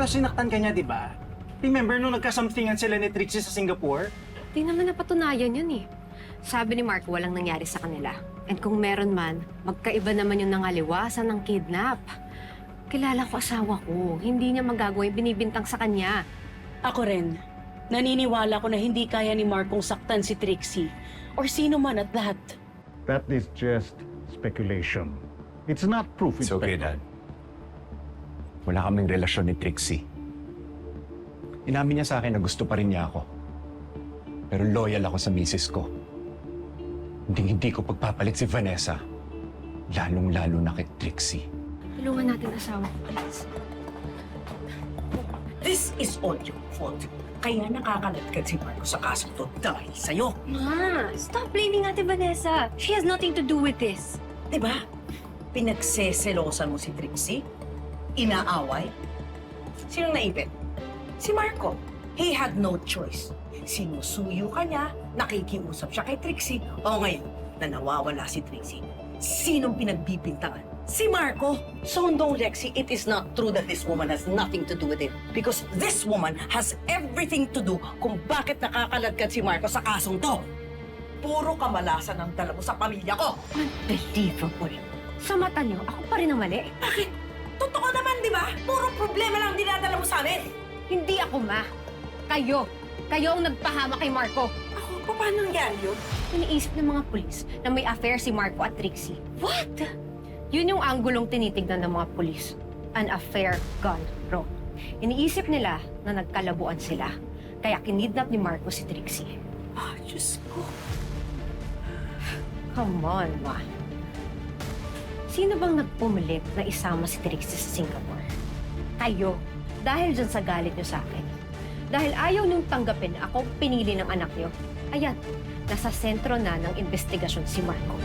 sinaktan ka niya, di ba? Remember nung nagkasamthingan sila ni Trixie sa Singapore? Di naman napatunayan yun eh. Sabi ni Marco walang nangyari sa kanila. And kung meron man, magkaiba naman yung nangaliwasan ng kidnap. Kilala ko asawa ko. Hindi niya magagawa yung binibintang sa kanya. Ako rin. Naniniwala ko na hindi kaya ni Markong saktan si Trixie. Or sino man at that. That is just speculation. It's not proof. It's okay, Dad. Wala kaming relasyon ni Trixie. Inamin niya sa akin na gusto pa rin niya ako. Pero loyal ako sa misis ko. Hindi ko pagpapalit si Vanessa. Lalong-lalo na kay Trixie. Tulungan natin asawa ko, please. This is all your fault. Kaya nakakalatkan si Marco sa kaso to dahil sa'yo. Ma, stop blaming Ate Vanessa. She has nothing to do with this. Diba? Pinagseselosan mo si Trixie? Inaaway? Sinong naipit? Si Marco. He had no choice. Sinusuyo ka niya, nakikiusap siya kay Trixie, o ngayon, na nawawala si Trixie. Sinong pinagbibintangan? Si Marco. So no, Lexi, it is not true that this woman has nothing to do with it. Because this woman has everything to do kung bakit nakakaladkad si Marco sa kasong to. Puro kamalasan ang dala mo sa pamilya ko. Unbelievable. Sa mata niyo, ako pa rin ang mali. Bakit? Totoo naman, di ba? Puro problema lang dinadala mo sa amin. Hindi ako, Ma. Kayo. Kayo ang nagpahama kay Marco. Ako, paano nangyari yun? Iniisip ng mga pulis na may affair si Marco at Trixie. What? Yun yung anggulong tinitignan ng mga pulis. An affair gone wrong. Iniisip nila na nagkalabuan sila. Kaya kinidnap ni Marco si Trixie. Ah, Diyos ko. Come on, Ma. Sino bang nagpumilit na isama si Trixie sa Singapore? Kayo. Dahil dyan sa galit niyo sa akin. Dahil ayaw niyong tanggapin ako pinili ng anak niyo. Ayan, nasa sentro na ng investigasyon si Marco.